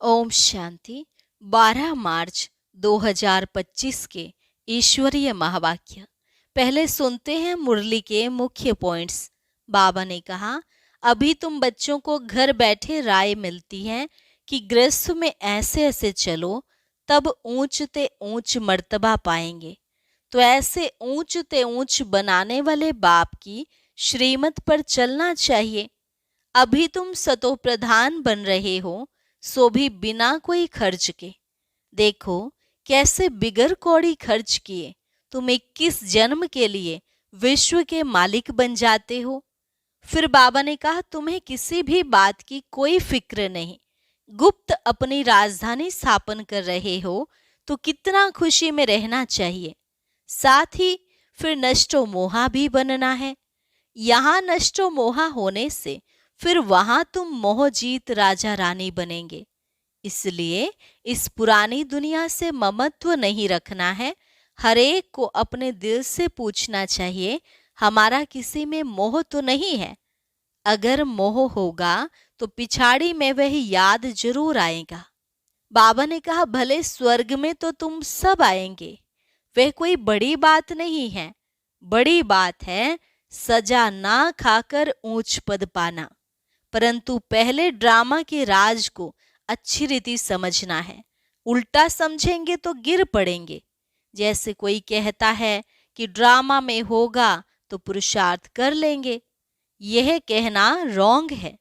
ओम शांति। 12 मार्च 2025 के ईश्वरीय महावाक्य। पहले सुनते हैं मुरली के मुख्य पॉइंट्स। बाबा ने कहा, अभी तुम बच्चों को घर बैठे राय मिलती है कि गृहस्थ में ऐसे ऐसे चलो, तब ऊंच ते ऊंच मर्तबा पाएंगे। तो ऐसे ऊंच ते ऊंच बनाने वाले बाप की श्रीमत पर चलना चाहिए। अभी तुम सतो प्रधान बन रहे हो, सो भी बिना कोई खर्च के। देखो कैसे बिगर कौड़ी खर्च किए तुम 21 जन्म के लिए विश्व के मालिक बन जाते हो। फिर बाबा ने कहा, तुम्हें किसी भी बात की कोई फिक्र नहीं, गुप्त अपनी राजधानी स्थापन कर रहे हो, तो कितना खुशी में रहना चाहिए। साथ ही फिर नष्टो मोहा भी बनना है। यहाँ नष्टो मोहा होने से फिर वहां तुम मोह जीत राजा रानी बनेंगे। इसलिए इस पुरानी दुनिया से ममत्व नहीं रखना है। हर एक को अपने दिल से पूछना चाहिए, हमारा किसी में मोह तो नहीं है। अगर मोह होगा तो पिछाड़ी में वह याद जरूर आएगा। बाबा ने कहा, भले स्वर्ग में तो तुम सब आएंगे, वह कोई बड़ी बात नहीं है। बड़ी बात है सजा ना खाकर ऊंच पद पाना। परंतु पहले ड्रामा के राज को अच्छी रीति समझना है। उल्टा समझेंगे तो गिर पड़ेंगे। जैसे कोई कहता है कि ड्रामा में होगा तो पुरुषार्थ कर लेंगे, यह कहना रॉन्ग है।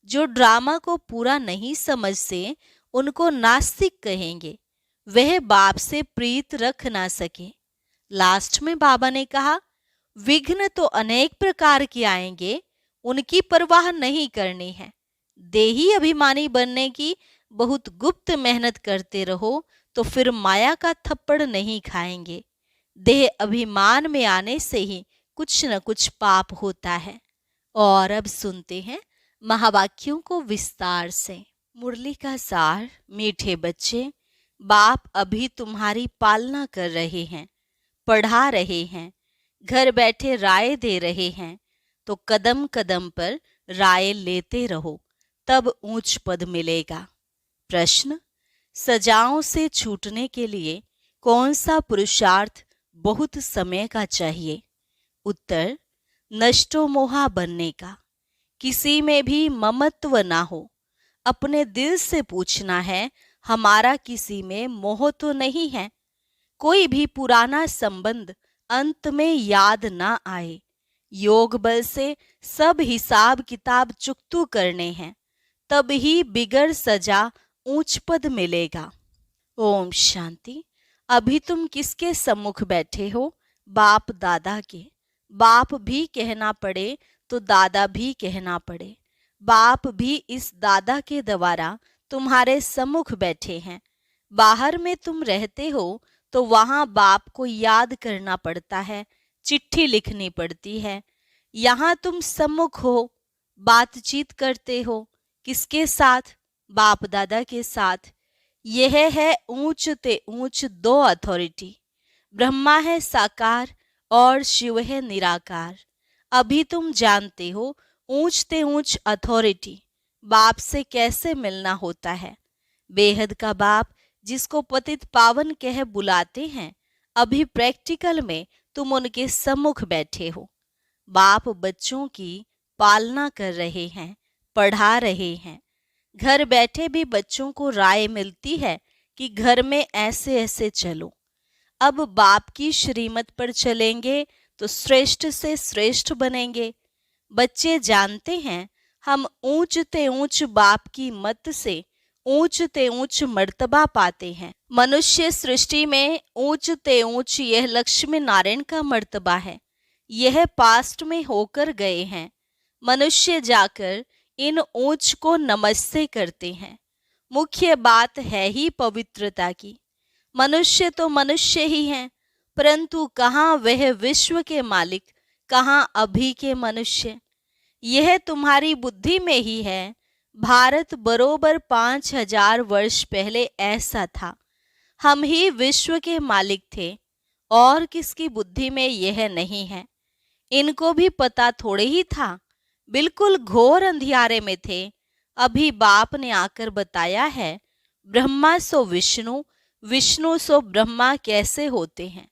जो ड्रामा को पूरा नहीं समझते उनको नास्तिक कहेंगे, वह बाप से प्रीत रख ना सके। लास्ट में बाबा ने कहा, विघ्न तो अनेक प्रकार के आएंगे, उनकी परवाह नहीं करनी है। देही अभिमानी बनने की बहुत गुप्त मेहनत करते रहो तो फिर माया का थप्पड़ नहीं खाएंगे। देह अभिमान में आने से ही कुछ न कुछ पाप होता है। और अब सुनते हैं महावाक्यों को विस्तार से। मुरली का सार। मीठे बच्चे, बाप अभी तुम्हारी पालना कर रहे हैं, पढ़ा रहे हैं, घर बैठे राय दे रहे हैं। तो कदम कदम पर राय लेते रहो, तब ऊंच पद मिलेगा। प्रश्न, सजाओं से छूटने के लिए कौन सा पुरुषार्थ बहुत समय का चाहिए? उत्तर, नष्टो मोहा बनने का। किसी में भी ममत्व ना हो। अपने दिल से पूछना है, हमारा किसी में मोह तो नहीं है। कोई भी पुराना संबंध अंत में याद ना आए। योग बल से सब हिसाब किताब चुकतू करने हैं, तब ही बिगर सजा ऊंच पद मिलेगा। ओम शांति। अभी तुम किसके सम्मुख बैठे हो? बाप दादा के। बाप भी कहना पड़े तो दादा भी कहना पड़े। बाप भी इस दादा के द्वारा तुम्हारे सम्मुख बैठे हैं। बाहर में तुम रहते हो तो वहां बाप को याद करना पड़ता है, चिट्ठी लिखनी पड़ती है। यहाँ तुम सम्मुख हो, बातचीत करते हो। किसके साथ? बाप दादा के साथ। यह है ऊंच ते ऊंच दो अथॉरिटी। ब्रह्मा है साकार और शिव है निराकार। अभी तुम जानते हो ऊंच ते ऊंच अथॉरिटी बाप से कैसे मिलना होता है। बेहद का बाप जिसको पतित पावन कह बुलाते हैं, अभी प्रैक्टिकल में तुम उनके सम्मुख बैठे हो। बाप बच्चों की पालना कर रहे हैं, पढ़ा रहे हैं। घर बैठे भी बच्चों को राय मिलती है कि घर में ऐसे ऐसे चलो। अब बाप की श्रीमत पर चलेंगे तो श्रेष्ठ से श्रेष्ठ बनेंगे। बच्चे जानते हैं हम ऊंच ते ऊंच बाप की मत से ऊंच ते ऊंच मर्तबा पाते हैं। मनुष्य सृष्टि में ऊंच ते ऊंच यह लक्ष्मी नारायण का मर्तबा है। यह पास्ट में होकर गए हैं। मनुष्य जाकर इन ऊंच को नमस्ते करते हैं। मुख्य बात है ही पवित्रता की। मनुष्य तो मनुष्य ही हैं, परंतु कहाँ वह विश्व के मालिक, कहाँ अभी के मनुष्य। यह तुम्हारी बुद्धि में ही है। भारत बरोबर 5000 वर्ष पहले ऐसा था। हम ही विश्व के मालिक थे, और किसकी बुद्धि में यह नहीं है। इनको भी पता थोड़े ही था, बिल्कुल घोर अंधियारे में थे। अभी बाप ने आकर बताया है, ब्रह्मा सो विष्णु, विष्णु सो ब्रह्मा कैसे होते हैं।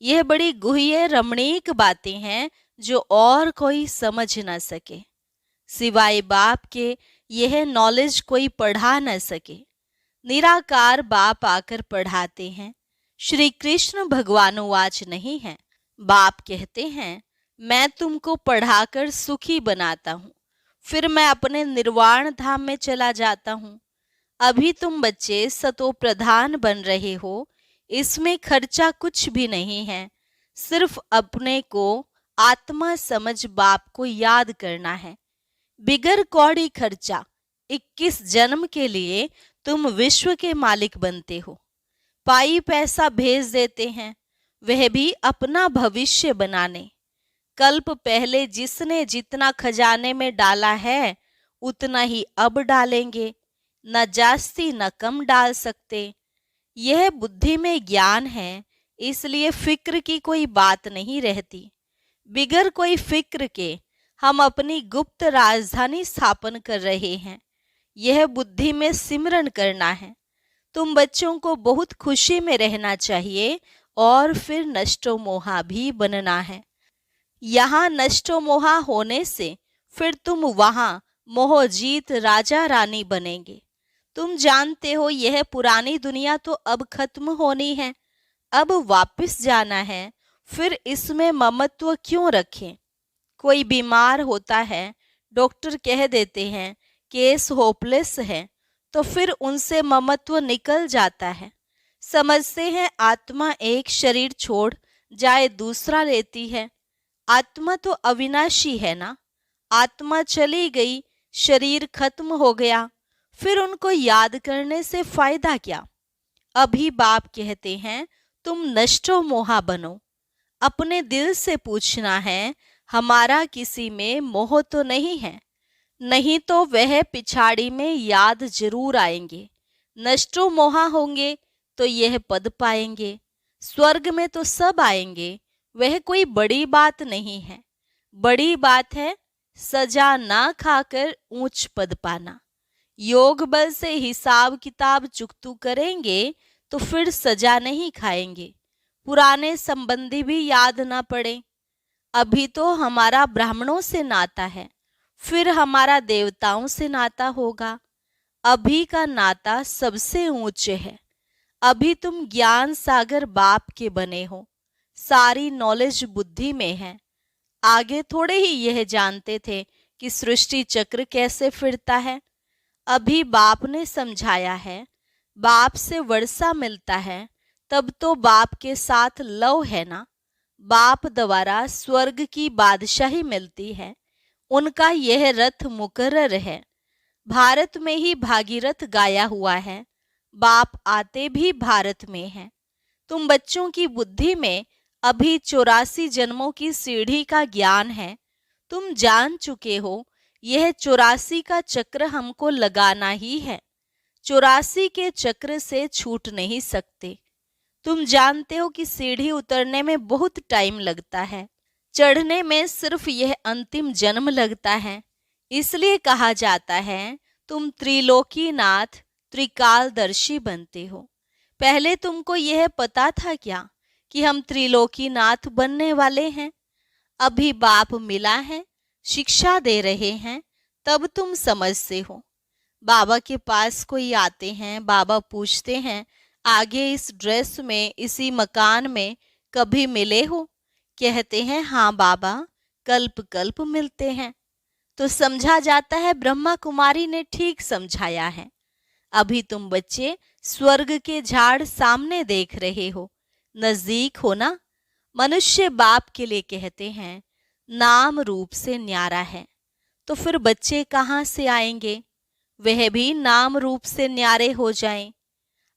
यह बड़ी गुह्य रमणीक बातें हैं जो और कोई समझ न सके, सिवाय बाप के यह नॉलेज कोई पढ़ा न सके। निराकार बाप आकर पढ़ाते हैं। श्री कृष्ण भगवानुवाच नहीं है। बाप कहते हैं मैं तुमको पढ़ाकर सुखी बनाता हूँ, फिर मैं अपने निर्वाण धाम में चला जाता हूँ। अभी तुम बच्चे सतो प्रधान बन रहे हो, इसमें खर्चा कुछ भी नहीं है। सिर्फ अपने को आत्मा समझ बाप को याद करना है। बिगर कौड़ी खर्चा 21 जन्म के लिए तुम विश्व के मालिक बनते हो। पाई पैसा भेज देते हैं, वह भी अपना भविष्य बनाने। कल्प पहले जिसने जितना खजाने में डाला है उतना ही अब डालेंगे, न जास्ती न कम डाल सकते। यह बुद्धि में ज्ञान है, इसलिए फिक्र की कोई बात नहीं रहती। बिगर कोई फिक्र के हम अपनी गुप्त राजधानी स्थापन कर रहे हैं। यह बुद्धि में सिमरन करना है। तुम बच्चों को बहुत खुशी में रहना चाहिए और फिर नष्टो मोहा भी बनना है। यहाँ नष्टो मोहा होने से फिर तुम वहाँ मोहजीत राजा रानी बनेंगे। तुम जानते हो यह पुरानी दुनिया तो अब खत्म होनी है, अब वापस जाना है, फिर इसमें ममत्व क्यों रखें। कोई बीमार होता है, डॉक्टर कह देते हैं केस होपलेस है, तो फिर उनसे ममत्व निकल जाता है। समझते हैं आत्मा एक शरीर छोड़ जाए दूसरा लेती है। आत्मा तो अविनाशी है ना। आत्मा चली गई, शरीर खत्म हो गया, फिर उनको याद करने से फायदा क्या। अभी बाप कहते हैं तुम नष्टो मोहा बनो। अपने दिल से पूछना है हमारा किसी में मोह तो नहीं है, नहीं तो वह पिछाड़ी में याद जरूर आएंगे। नष्टो मोहा होंगे तो यह पद पाएंगे। स्वर्ग में तो सब आएंगे, वह कोई बड़ी बात नहीं है। बड़ी बात है सजा ना खाकर ऊंच पद पाना। योग बल से हिसाब किताब चुकतू करेंगे तो फिर सजा नहीं खाएंगे। पुराने संबंधी भी याद ना पड़े। अभी तो हमारा ब्राह्मणों से नाता है, फिर हमारा देवताओं से नाता होगा। अभी का नाता सबसे ऊंचे है। अभी तुम ज्ञान सागर बाप के बने हो, सारी नॉलेज बुद्धि में है। आगे थोड़े ही यह जानते थे कि सृष्टि चक्र कैसे फिरता है। अभी बाप ने समझाया है। बाप से वर्षा मिलता है तब तो बाप के साथ लव है ना। बाप द्वारा स्वर्ग की बादशाही मिलती है, उनका यह रथ मुकर्रर है। भारत में ही भागीरथ गाया हुआ है, बाप आते भी भारत में हैं। तुम बच्चों की बुद्धि में अभी 84 जन्मों की सीढ़ी का ज्ञान है। तुम जान चुके हो यह 84 का चक्र हमको लगाना ही है। 84 के चक्र से छूट नहीं सकते। तुम जानते हो कि सीढ़ी उतरने में बहुत टाइम लगता है, चढ़ने में सिर्फ यह अंतिम जन्म लगता है। इसलिए कहा जाता है तुम त्रिलोकीनाथ त्रिकालदर्शी बनते हो। पहले तुमको यह पता था क्या कि हम त्रिलोकीनाथ बनने वाले हैं? अभी बाप मिला है, शिक्षा दे रहे हैं, तब तुम समझते हो। बाबा के पास कोई आते हैं, बाबा पूछते हैं आगे इस ड्रेस में इसी मकान में कभी मिले हो? कहते हैं हाँ बाबा, कल्प कल्प मिलते हैं। तो समझा जाता है ब्रह्मा कुमारी ने ठीक समझाया है। अभी तुम बच्चे स्वर्ग के झाड़ सामने देख रहे हो, नजदीक हो ना। मनुष्य बाप के लिए कहते हैं नाम रूप से न्यारा है, तो फिर बच्चे कहाँ से आएंगे? वह भी नाम रूप से न्यारे हो जाएं।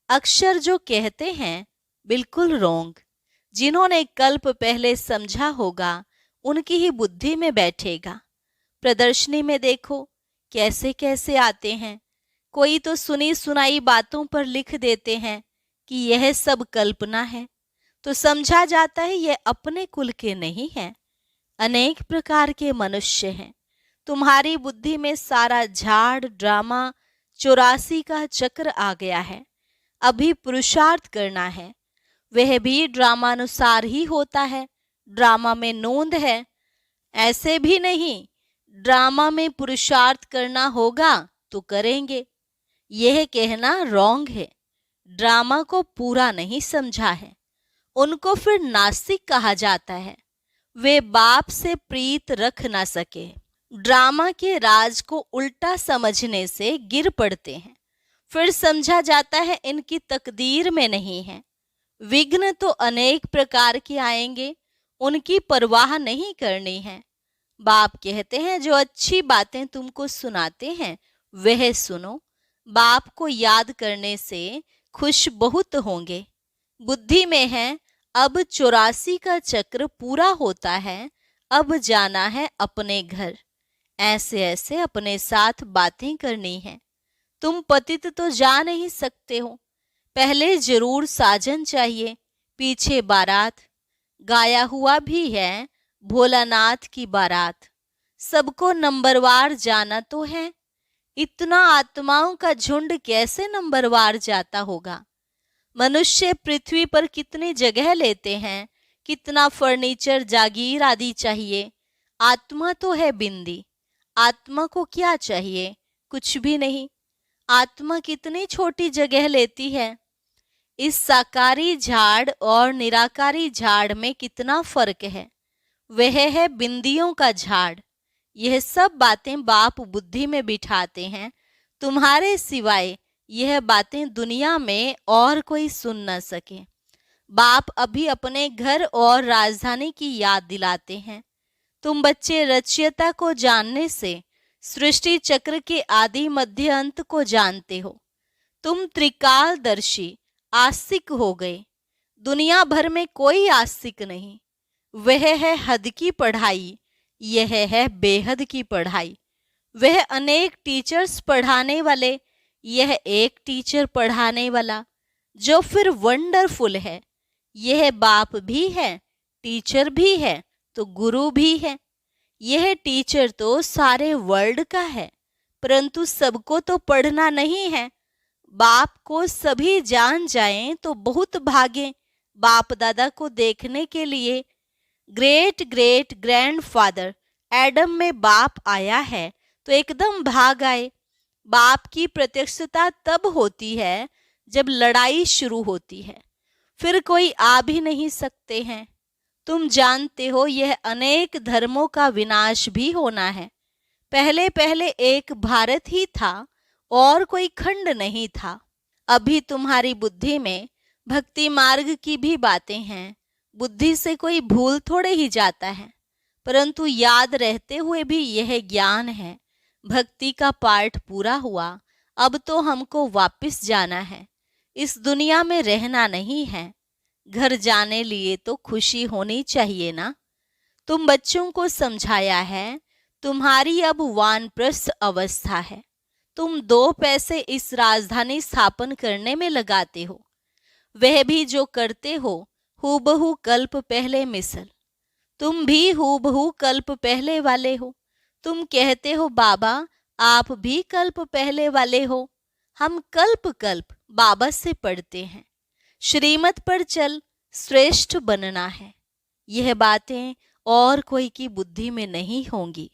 अक्षर जो कहते हैं बिल्कुल रोंग। जिन्होंने कल्प पहले समझा होगा उनकी ही बुद्धि में बैठेगा। प्रदर्शनी में देखो कैसे कैसे आते हैं। कोई तो सुनी सुनाई बातों पर लिख देते हैं कि यह सब कल्पना है, तो समझा जाता है यह अपने कुल के नहीं है। अनेक प्रकार के मनुष्य हैं। तुम्हारी बुद्धि में सारा झाड़ ड्रामा 84 का चक्र आ गया है। अभी पुरुषार्थ करना है। वह भी ड्रामानुसार ही होता है। ड्रामा में नोंद है। ऐसे भी नहीं, ड्रामा में पुरुषार्थ करना होगा तो करेंगे, यह कहना रॉन्ग है। ड्रामा को पूरा नहीं समझा है, उनको फिर नास्तिक कहा जाता है। वे बाप से प्रीत रख ना सके। ड्रामा के राज को उल्टा समझने से गिर पड़ते हैं। फिर समझा जाता है इनकी तकदीर में नहीं है। विघ्न तो अनेक प्रकार के आएंगे, उनकी परवाह नहीं करनी है। बाप कहते हैं जो अच्छी बातें तुमको सुनाते हैं वह सुनो। बाप को याद करने से खुश बहुत होंगे। बुद्धि में है अब 84 का चक्र पूरा होता है, अब जाना है अपने घर। ऐसे ऐसे अपने साथ बातें करनी है। तुम पतित तो जा नहीं सकते हो, पहले जरूर साजन चाहिए, पीछे बारात। गाया हुआ भी है भोलानाथ की बारात। सबको नंबरवार जाना तो है, इतना आत्माओं का झुंड कैसे नंबरवार जाता होगा। मनुष्य पृथ्वी पर कितनी जगह लेते हैं, कितना फर्नीचर जागीर आदि चाहिए। आत्मा तो है बिंदी। आत्मा को क्या चाहिए? कुछ भी नहीं। आत्मा कितनी छोटी जगह लेती है। इस साकारी झाड़ और निराकारी झाड़ में कितना फर्क है। वह है बिंदियों का झाड़। यह सब बातें बाप बुद्धि में बिठाते हैं। तुम्हारे सिवाय यह बातें दुनिया में और कोई सुन न सके। बाप अभी अपने घर और राजधानी की याद दिलाते हैं। तुम बच्चे रचयिता को जानने से सृष्टि चक्र के आदि मध्य अंत को जानते हो। तुम त्रिकालदर्शी आस्तिक हो गए। दुनिया भर में कोई आस्तिक नहीं। वह है हद की पढ़ाई, यह है बेहद की पढ़ाई। वह अनेक टीचर्स पढ़ाने वाले, यह एक टीचर पढ़ाने वाला, जो फिर वंडरफुल है। यह बाप भी है, टीचर भी है, तो गुरु भी है। यह टीचर तो सारे वर्ल्ड का है, परंतु सबको तो पढ़ना नहीं है। बाप को सभी जान जाएं तो बहुत भागें बाप दादा को देखने के लिए। ग्रेट ग्रेट ग्रैंडफादर एडम में बाप आया है तो एकदम भाग आए। बाप की प्रत्यक्षता तब होती है जब लड़ाई शुरू होती है, फिर कोई आ भी नहीं सकते हैं। तुम जानते हो यह अनेक धर्मों का विनाश भी होना है। पहले पहले एक भारत ही था और कोई खंड नहीं था। अभी तुम्हारी बुद्धि में भक्ति मार्ग की भी बातें हैं। बुद्धि से कोई भूल थोड़े ही जाता है, परंतु याद रहते हुए भी यह ज्ञान है। भक्ति का पाठ पूरा हुआ, अब तो हमको वापस जाना है। इस दुनिया में रहना नहीं है। घर जाने लिए तो खुशी होनी चाहिए ना। तुम बच्चों को समझाया है, तुम्हारी अब वानप्रस्थ अवस्था है। तुम 2 पैसे इस राजधानी स्थापन करने में लगाते हो। वह भी जो करते हो हूबहू कल्प पहले मिसल। तुम भी हूबहू कल्प पहले वाले हो। तुम कहते हो बाबा आप भी कल्प पहले वाले हो। हम कल्प कल्प बाबा से पढ़ते हैं। श्रीमत पर चल, श्रेष्ठ बनना है। यह बातें और कोई की बुद्धि में नहीं होंगी।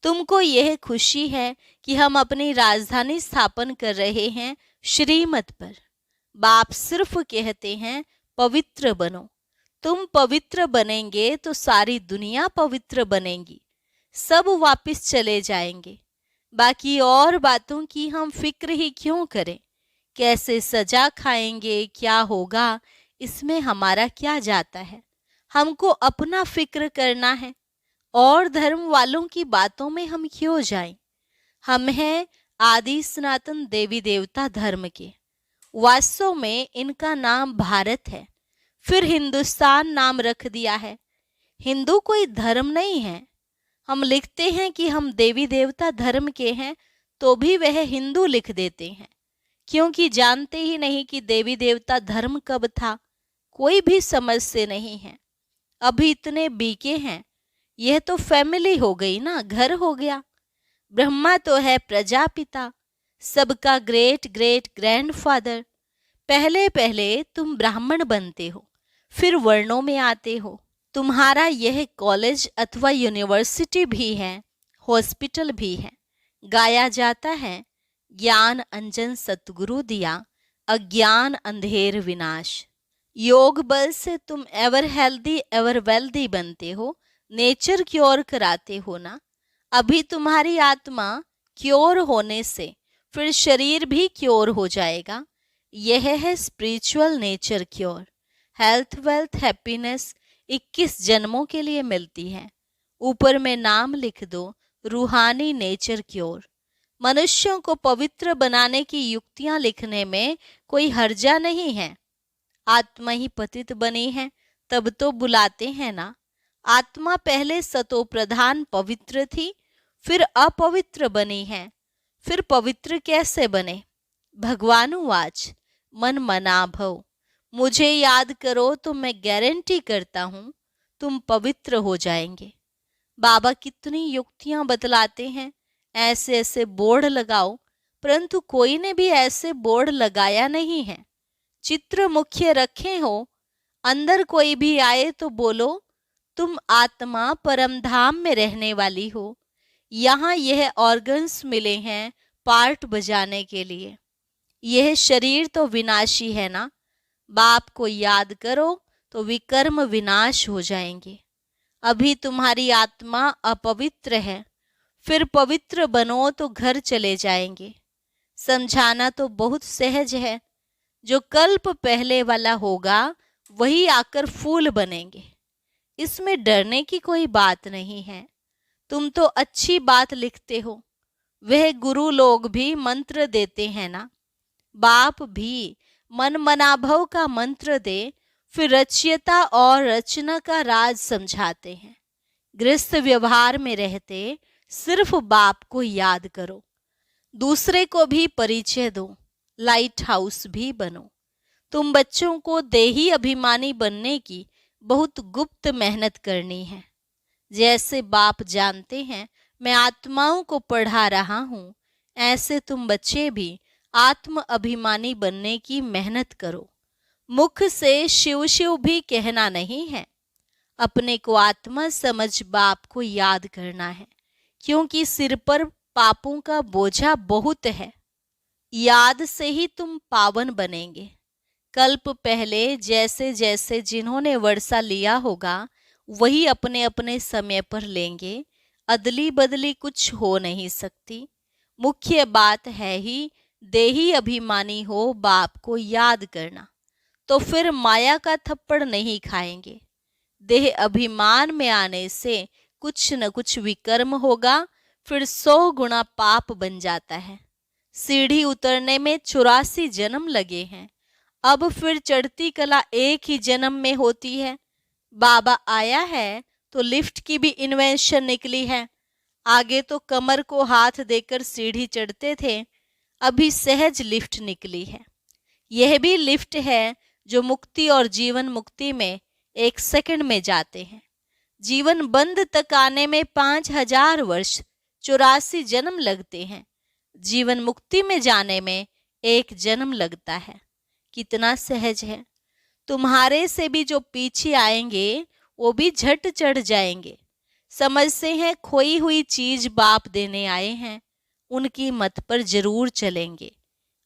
तुमको यह खुशी है कि हम अपनी राजधानी स्थापन कर रहे हैं श्रीमत पर। बाप सिर्फ कहते हैं पवित्र बनो। तुम पवित्र बनेंगे तो सारी दुनिया पवित्र बनेगी। सब वापस चले जाएंगे। बाकी और बातों की हम फिक्र ही क्यों करें। कैसे सजा खाएंगे, क्या होगा, इसमें हमारा क्या जाता है। हमको अपना फिक्र करना है। और धर्म वालों की बातों में हम क्यों जाएं। हम हैं आदि सनातन देवी देवता धर्म के। वास्तव में इनका नाम भारत है, फिर हिंदुस्तान नाम रख दिया है। हिंदू कोई धर्म नहीं है। हम लिखते हैं कि हम देवी देवता धर्म के हैं, तो भी वह हिंदू लिख देते हैं, क्योंकि जानते ही नहीं कि देवी देवता धर्म कब था। कोई भी समझ से नहीं है। अभी इतने बीके हैं। यह तो फैमिली हो गई ना, घर हो गया। ब्रह्मा तो है प्रजापिता। सबका ग्रेट ग्रेट ग्रैंडफादर। पहले पहले तुम ब्राह्मण बनते हो, फिर वर्णों में आते हो। तुम्हारा यह कॉलेज अथवा यूनिवर्सिटी भी है, हॉस्पिटल भी है। गाया जाता है, ज्ञान अंजन सतगुरु दिया, अज्ञान अंधेर विनाश। योग बल से तुम एवर हेल्दी एवर वेल्दी बनते हो, नेचर क्योर कराते हो ना। अभी तुम्हारी आत्मा क्योर होने से फिर शरीर भी क्योर हो जाएगा। यह है spiritual nature cure. Health wealth happiness 21 जन्मों के लिए मिलती है। ऊपर में नाम लिख दो, रूहानी नेचर क्योर। मनुष्यों को पवित्र बनाने की युक्तियां लिखने में कोई हर्जा नहीं है। आत्मा ही पतित बनी है तब तो बुलाते हैं ना। आत्मा पहले सतो प्रधान पवित्र थी, फिर अपवित्र बनी है, फिर पवित्र कैसे बने। भगवानुवाच मन मना भव। मुझे याद करो तो मैं गारंटी करता हूं तुम पवित्र हो जाएंगे। बाबा कितनी युक्तियां बतलाते हैं, ऐसे ऐसे बोर्ड लगाओ, परंतु कोई ने भी ऐसे बोर्ड लगाया नहीं है। चित्र मुख्य रखे हो, अंदर कोई भी आए तो बोलो तुम आत्मा परमधाम में रहने वाली हो। यहाँ यह ऑर्गन्स मिले हैं पार्ट बजाने के लिए। यह शरीर तो विनाशी है ना। बाप को याद करो तो विकर्म विनाश हो जाएंगे। अभी तुम्हारी आत्मा अपवित्र है, फिर पवित्र बनो तो घर चले जाएंगे। समझाना तो बहुत सहज है। जो कल्प पहले वाला होगा वही आकर फूल बनेंगे। इसमें डरने की कोई बात नहीं है। तुम तो अच्छी बात लिखते हो, वह गुरु लोग भी मंत्र देते हैं ना। बाप भी मन मनाभव का मंत्र दे, फिर रचयिता और रचना का राज समझाते हैं। गृहस्थ व्यवहार में रहते सिर्फ बाप को याद करो, दूसरे को भी परिचय दो, लाइट हाउस भी बनो। तुम बच्चों को देही अभिमानी बनने की बहुत गुप्त मेहनत करनी है। जैसे बाप जानते हैं मैं आत्माओं को पढ़ा रहा हूँ, ऐसे तुम बच्चे भी आत्म अभिमानी बनने की मेहनत करो। मुख से शिव शिव भी कहना नहीं है, अपने को आत्मा समझ बाप को याद करना है, क्योंकि सिर पर पापों का बोझा बहुत है। याद से ही तुम पावन बनेंगे। कल्प पहले जैसे जैसे जिन्होंने वर्षा लिया होगा वही अपने अपने समय पर लेंगे। अदली बदली कुछ हो नहीं सकती। मुख्य बात है ही देही अभिमानी हो बाप को याद करना, तो फिर माया का थप्पड़ नहीं खाएंगे। देह अभिमान में आने से कुछ न कुछ विकर्म होगा, फिर 100 गुना पाप बन जाता है। सीढ़ी उतरने में 84 जन्म लगे हैं, अब फिर चढ़ती कला एक ही जन्म में होती है। बाबा आया है तो लिफ्ट की भी इन्वेंशन निकली है। आगे तो कमर को हाथ देकर सीढ़ी चढ़ते थे, अभी सहज लिफ्ट निकली है। यह भी लिफ्ट है जो मुक्ति और जीवन मुक्ति में 1 सेकंड में जाते हैं। जीवन बंद तक आने में 5000 वर्ष 84 जन्म लगते हैं। जीवन मुक्ति में जाने में 1 जन्म लगता है। कितना सहज है। तुम्हारे से भी जो पीछे आएंगे वो भी झट चढ़ जाएंगे। समझते हैं खोई हुई चीज बाप देने आए हैं, उनकी मत पर जरूर चलेंगे।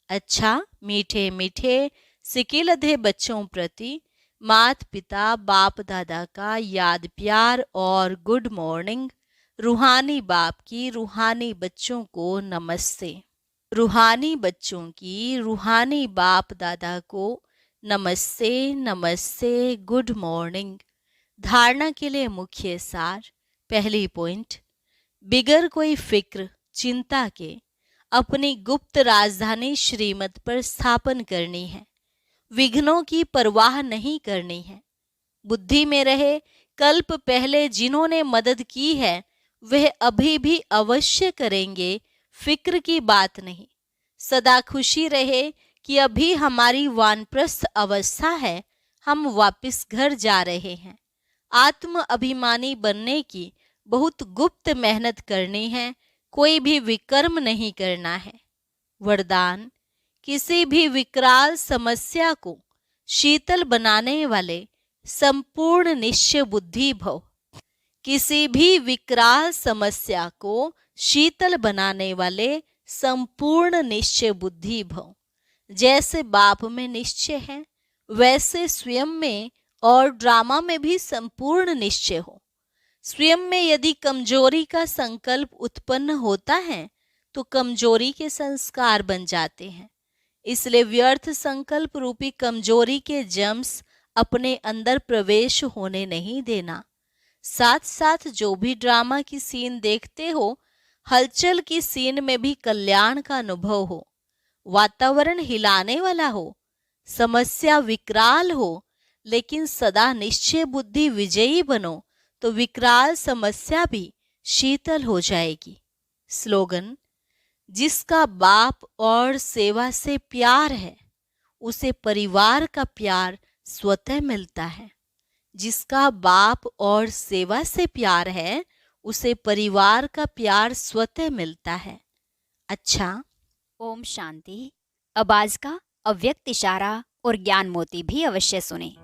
अच्छा मीठे मीठे सिकिलधे बच्चों प्रति मात पिता बाप दादा का याद प्यार और गुड मॉर्निंग। रूहानी बाप की रूहानी बच्चों को नमस्ते। रूहानी बच्चों की रूहानी बाप दादा को नमस्ते नमस्ते, गुड मॉर्निंग। धारणा के लिए मुख्य सार। पहली पॉइंट, बिगर कोई फिक्र चिंता के अपनी गुप्त राजधानी श्रीमत पर स्थापन करनी है। विघ्नों की परवाह नहीं करनी है। बुद्धि में रहे कल्प पहले जिन्होंने मदद की है वह अभी भी अवश्य करेंगे, फिक्र की बात नहीं। सदा खुशी रहे कि अभी हमारी वानप्रस्थ अवस्था है, हम वापस घर जा रहे हैं। आत्म अभिमानी बनने की बहुत गुप्त मेहनत करनी है, कोई भी विकर्म नहीं करना है। वरदान: किसी भी विकराल समस्या को शीतल बनाने वाले संपूर्ण निश्चय बुद्धि भव। किसी भी विकराल समस्या को शीतल बनाने वाले संपूर्ण निश्चय बुद्धि भव। जैसे बाप में निश्चय है, वैसे स्वयं में और ड्रामा में भी संपूर्ण निश्चय हो। स्वयं में यदि कमजोरी का संकल्प उत्पन्न होता है तो कमजोरी के संस्कार बन जाते हैं। इसलिए व्यर्थ संकल्प रूपी कमजोरी के जम्स अपने अंदर प्रवेश होने नहीं देना। साथ साथ जो भी ड्रामा की सीन देखते हो, हलचल की सीन में भी कल्याण का अनुभव हो, वातावरण हिलाने वाला हो, समस्या विकराल हो, लेकिन सदा निश्चय बुद्धि विजयी बनो तो विकराल समस्या भी शीतल हो जाएगी। स्लोगन: जिसका बाप और सेवा से प्यार है, उसे परिवार का प्यार स्वतः मिलता है। जिसका बाप और सेवा से प्यार है, उसे परिवार का प्यार स्वतः मिलता है। अच्छा, ओम शांति। अब आज का अव्यक्त इशारा और ज्ञान मोती भी अवश्य सुने।